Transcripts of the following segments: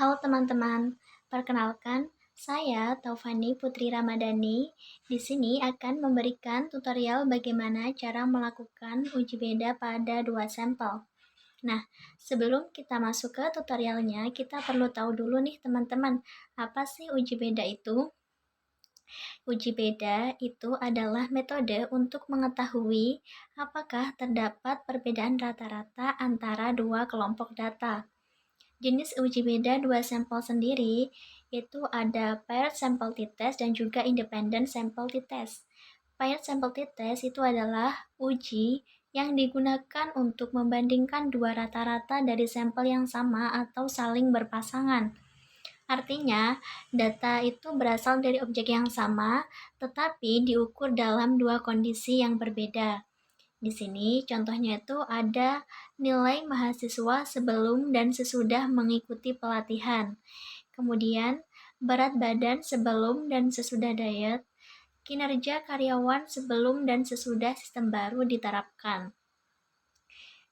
Halo teman-teman, perkenalkan saya Taufani Putri Ramadhani. Di sini akan memberikan tutorial bagaimana cara melakukan uji beda pada dua sampel. Nah, sebelum kita masuk ke tutorialnya, kita perlu tahu dulu nih teman-teman, apa sih uji beda itu? Uji beda itu adalah metode untuk mengetahui apakah terdapat perbedaan rata-rata antara dua kelompok data. Jenis uji beda dua sampel sendiri itu ada paired sample t-test dan juga independent sample t-test. Paired sample t-test itu adalah uji yang digunakan untuk membandingkan dua rata-rata dari sampel yang sama atau saling berpasangan. Artinya, data itu berasal dari objek yang sama, tetapi diukur dalam dua kondisi yang berbeda. Di sini contohnya itu ada nilai mahasiswa sebelum dan sesudah mengikuti pelatihan. Kemudian berat badan sebelum dan sesudah diet, kinerja karyawan sebelum dan sesudah sistem baru diterapkan.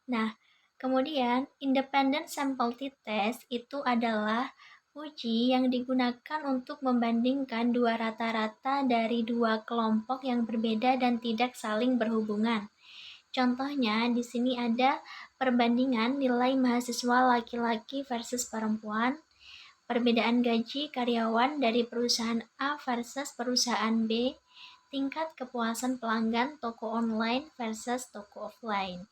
Nah, kemudian independent sample t-test itu adalah uji yang digunakan untuk membandingkan dua rata-rata dari dua kelompok yang berbeda dan tidak saling berhubungan. Contohnya, di sini ada perbandingan nilai mahasiswa laki-laki versus perempuan, perbedaan gaji karyawan dari perusahaan A versus perusahaan B, tingkat kepuasan pelanggan toko online versus toko offline.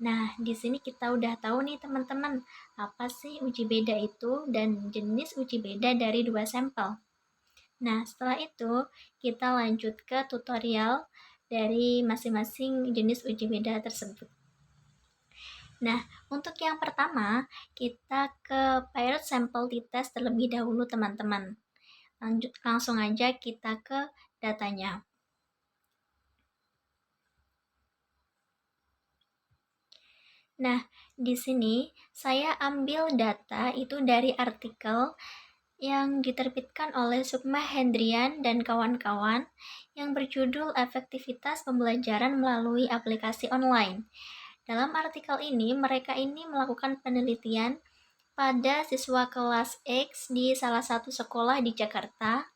Nah, di sini kita udah tahu nih teman-teman, apa sih uji beda itu dan jenis uji beda dari dua sampel. Nah, setelah itu kita lanjut ke tutorial dari masing-masing jenis uji beda tersebut. Nah, untuk yang pertama, kita ke paired sample t-test terlebih dahulu teman-teman. Langsung aja kita ke datanya. Nah, di sini saya ambil data itu dari artikel yang diterbitkan oleh Sukma Hendrian dan kawan-kawan yang berjudul Efektivitas Pembelajaran Melalui Aplikasi Online. Dalam artikel ini, mereka ini melakukan penelitian pada siswa kelas X di salah satu sekolah di Jakarta,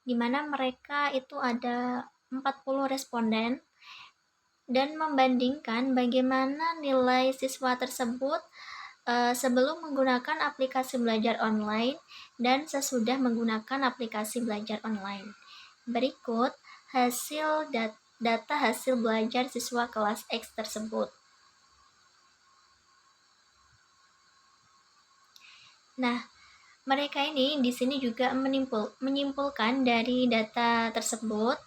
di mana mereka itu ada 40 responden dan membandingkan bagaimana nilai siswa tersebut sebelum menggunakan aplikasi belajar online dan sesudah menggunakan aplikasi belajar online. Berikut hasil data hasil belajar siswa kelas X tersebut. Nah, mereka ini di sini juga menyimpulkan dari data tersebut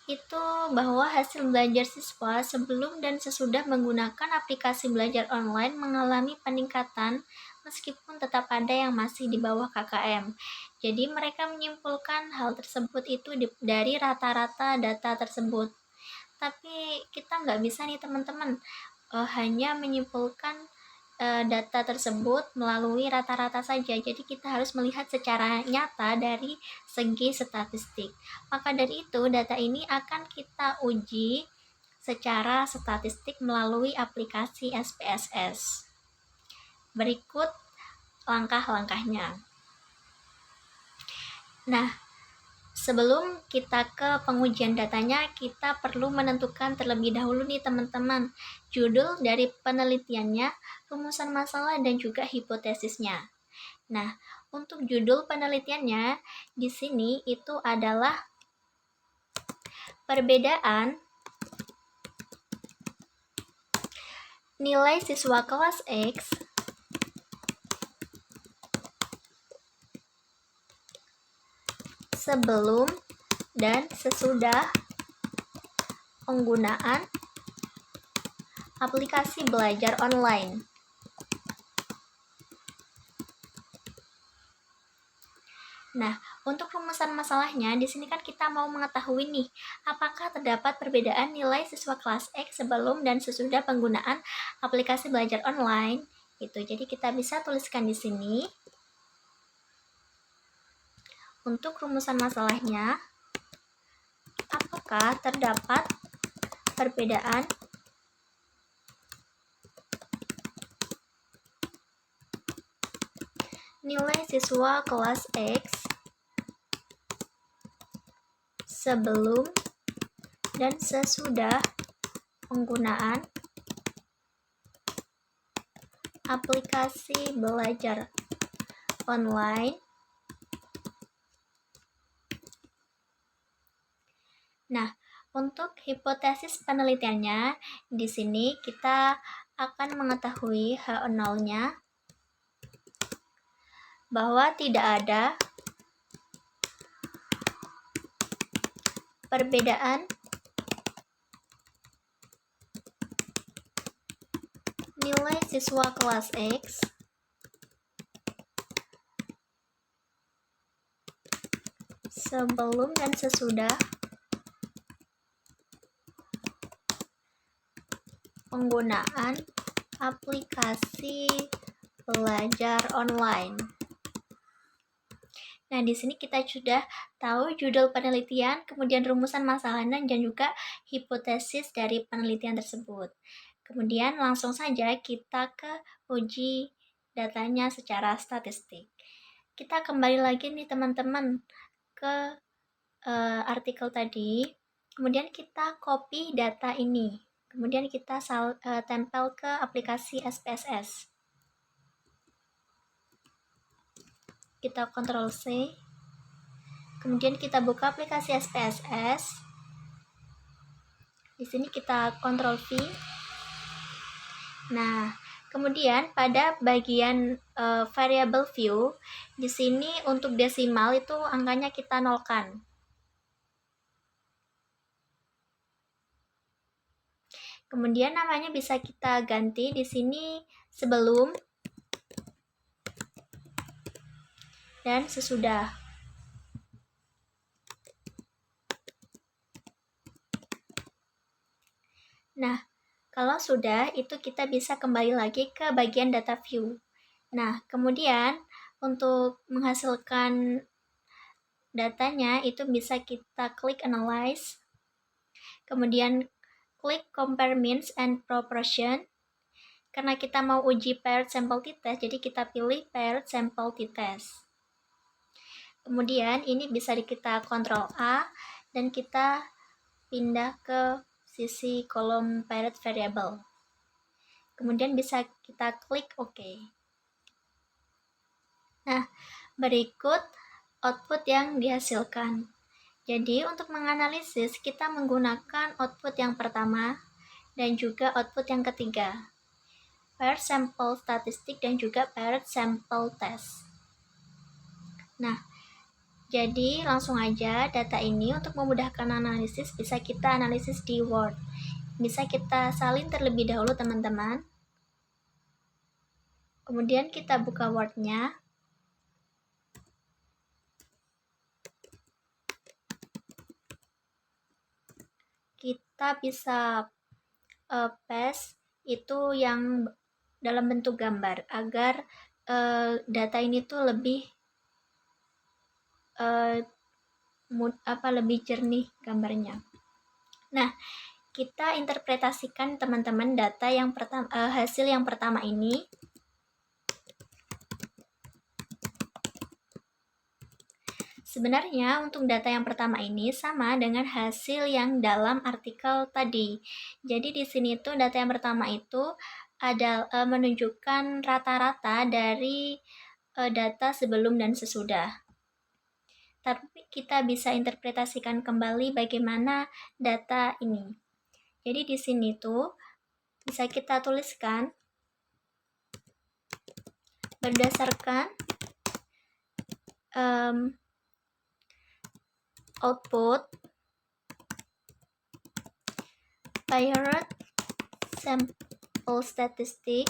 itu bahwa hasil belajar siswa sebelum dan sesudah menggunakan aplikasi belajar online mengalami peningkatan meskipun tetap ada yang masih di bawah KKM. Jadi mereka menyimpulkan hal tersebut itu dari rata-rata data tersebut. Tapi kita nggak bisa nih teman-teman hanya menyimpulkan data tersebut melalui rata-rata saja. Jadi kita harus melihat secara nyata dari segi statistik. Maka dari itu data ini akan kita uji secara statistik melalui aplikasi SPSS. Berikut langkah-langkahnya. Nah, sebelum kita ke pengujian datanya, kita perlu menentukan terlebih dahulu nih teman-teman, judul dari penelitiannya, rumusan masalah, dan juga hipotesisnya. Nah, untuk judul penelitiannya, di sini itu adalah perbedaan nilai siswa kelas X sebelum dan sesudah penggunaan aplikasi belajar online. Nah, untuk rumusan masalahnya, di sini kan kita mau mengetahui nih, apakah terdapat perbedaan nilai siswa kelas X sebelum dan sesudah penggunaan aplikasi belajar online. Gitu. Jadi kita bisa tuliskan di sini. Untuk rumusan masalahnya, apakah terdapat perbedaan nilai siswa kelas X sebelum dan sesudah penggunaan aplikasi belajar online. Nah, untuk hipotesis penelitiannya, di sini kita akan mengetahui H0-nya bahwa tidak ada perbedaan nilai siswa kelas X sebelum dan sesudah penggunaan aplikasi belajar online. Nah, di sini kita sudah tahu judul penelitian, kemudian rumusan masalahnya, dan juga hipotesis dari penelitian tersebut. Kemudian langsung saja kita ke uji datanya secara statistik. Kita kembali lagi nih teman-teman ke artikel tadi, kemudian kita copy data ini, kemudian kita tempel ke aplikasi SPSS. Kita Ctrl C, kemudian kita buka aplikasi SPSS. Di sini kita Ctrl V. Nah, kemudian pada bagian variable view, di sini untuk desimal itu angkanya kita nolkan. Kemudian namanya bisa kita ganti di sini sebelum dan sesudah. Nah, kalau sudah, itu kita bisa kembali lagi ke bagian data view. Nah, kemudian untuk menghasilkan datanya itu bisa kita klik analyze, kemudian klik compare means and proportion. Karena kita mau uji paired sample t-test, jadi kita pilih paired sample t-test. Kemudian ini bisa kita Ctrl A dan kita pindah ke sisi kolom paired variable. Kemudian bisa kita klik OK. Nah, berikut output yang dihasilkan. Jadi untuk menganalisis kita menggunakan output yang pertama dan juga output yang ketiga, paired sample statistik dan juga paired sample test. Nah, jadi langsung aja data ini untuk memudahkan analisis bisa kita analisis di Word. Bisa kita salin terlebih dahulu teman-teman. Kemudian kita buka Word-nya. Kita bisa paste itu yang dalam bentuk gambar agar data ini tuh lebih lebih jernih gambarnya. Nah, kita interpretasikan teman-teman data yang pertama, hasil yang pertama ini. Sebenarnya untuk data yang pertama ini sama dengan hasil yang dalam artikel tadi. Jadi di sini tuh data yang pertama itu ada menunjukkan rata-rata dari data sebelum dan sesudah. Tapi kita bisa interpretasikan kembali bagaimana data ini. Jadi di sini tuh bisa kita tuliskan berdasarkan output paired sample statistik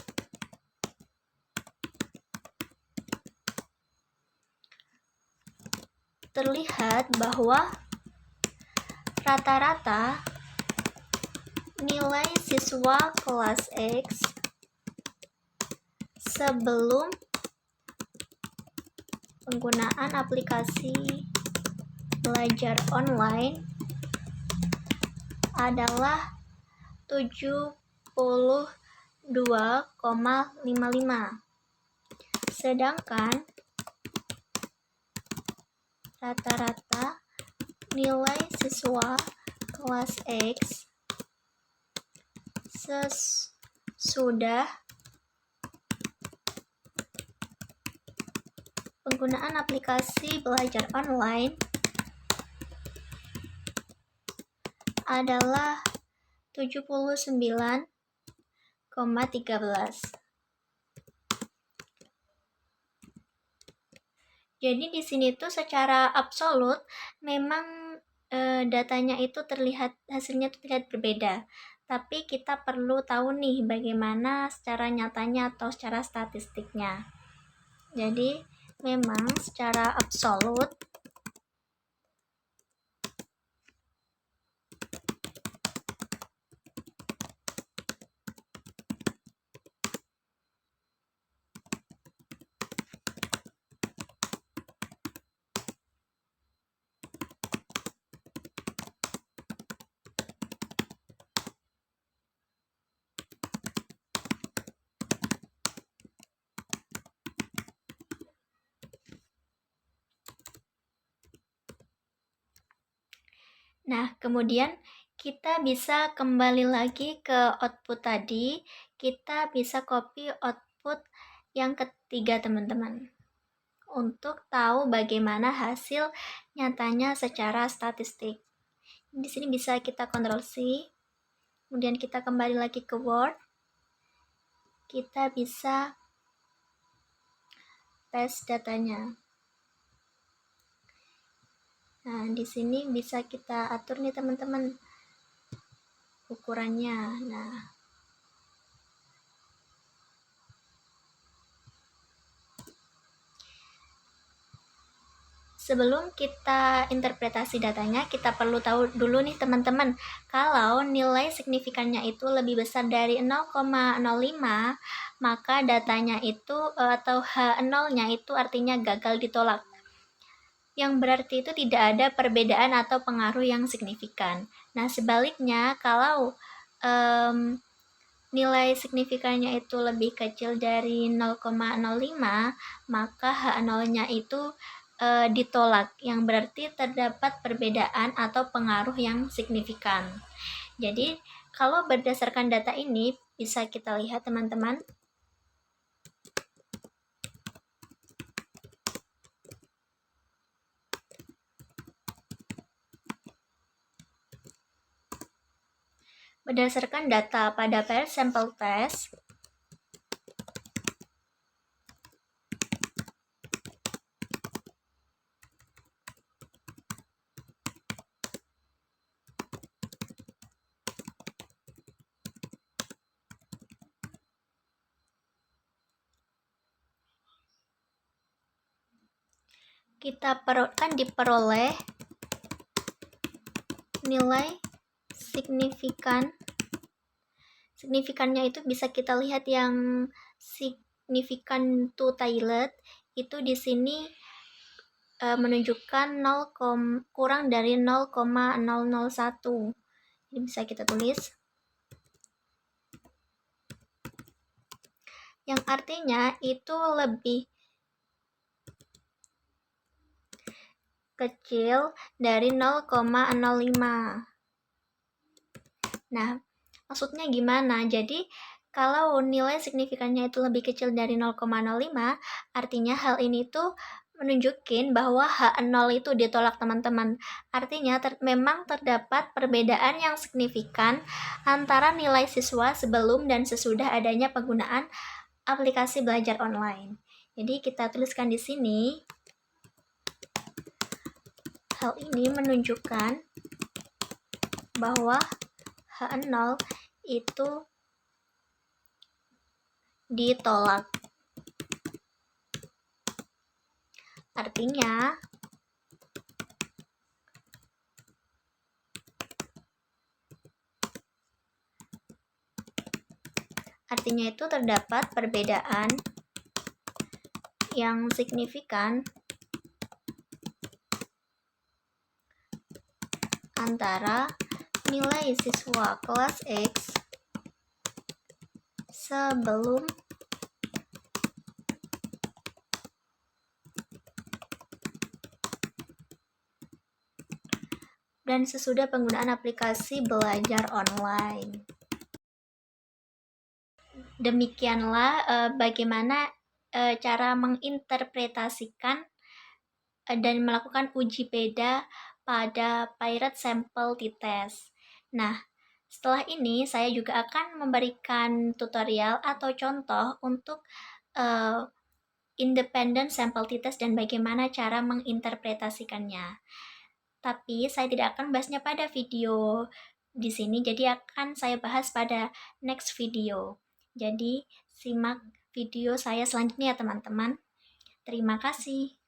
terlihat bahwa rata-rata nilai siswa kelas X sebelum penggunaan aplikasi belajar online adalah 72,55. Sedangkan rata-rata nilai siswa kelas X sesudah penggunaan aplikasi belajar online adalah 79,13. Jadi di sini tuh secara absolut memang datanya itu hasilnya terlihat berbeda. Tapi kita perlu tahu nih bagaimana secara nyatanya atau secara statistiknya. Jadi memang secara absolut Nah, kemudian kita bisa kembali lagi ke output tadi. Kita bisa copy output yang ketiga, teman-teman, untuk tahu bagaimana hasil nyatanya secara statistik. Di sini bisa kita Ctrl C, kemudian kita kembali lagi ke Word. Kita bisa paste datanya. Nah, di sini bisa kita atur nih teman-teman ukurannya. Nah, sebelum kita interpretasi datanya, kita perlu tahu dulu nih teman-teman, kalau nilai signifikannya itu lebih besar dari 0,05, maka datanya itu atau H0-nya itu artinya gagal ditolak. Yang berarti itu tidak ada perbedaan atau pengaruh yang signifikan. Nah, sebaliknya kalau nilai signifikannya itu lebih kecil dari 0,05, maka H0-nya itu ditolak, yang berarti terdapat perbedaan atau pengaruh yang signifikan. Jadi, kalau berdasarkan data ini, bisa kita lihat teman-teman, berdasarkan data pada pair sample test, kita kan diperoleh nilai signifikannya itu bisa kita lihat yang signifikan to Thailand itu di sini menunjukkan kurang dari 0,001. Ini bisa kita tulis, yang artinya itu lebih kecil dari 0,05. Nah, maksudnya gimana? Jadi, kalau nilai signifikannya itu lebih kecil dari 0,05, artinya hal ini tuh menunjukin bahwa H0 itu ditolak, teman-teman. Artinya memang terdapat perbedaan yang signifikan antara nilai siswa sebelum dan sesudah adanya penggunaan aplikasi belajar online. Jadi kita tuliskan di sini, hal ini menunjukkan bahwa H0 itu ditolak. Artinya itu terdapat perbedaan yang signifikan antara nilai siswa kelas X sebelum dan sesudah penggunaan aplikasi belajar online. Demikianlah bagaimana cara menginterpretasikan dan melakukan uji beda pada Pirate Sample T-Test. Nah, setelah ini saya juga akan memberikan tutorial atau contoh untuk independent sample T-Test dan bagaimana cara menginterpretasikannya. Tapi saya tidak akan bahasnya pada video di sini, jadi akan saya bahas pada next video. Jadi, simak video saya selanjutnya ya teman-teman. Terima kasih.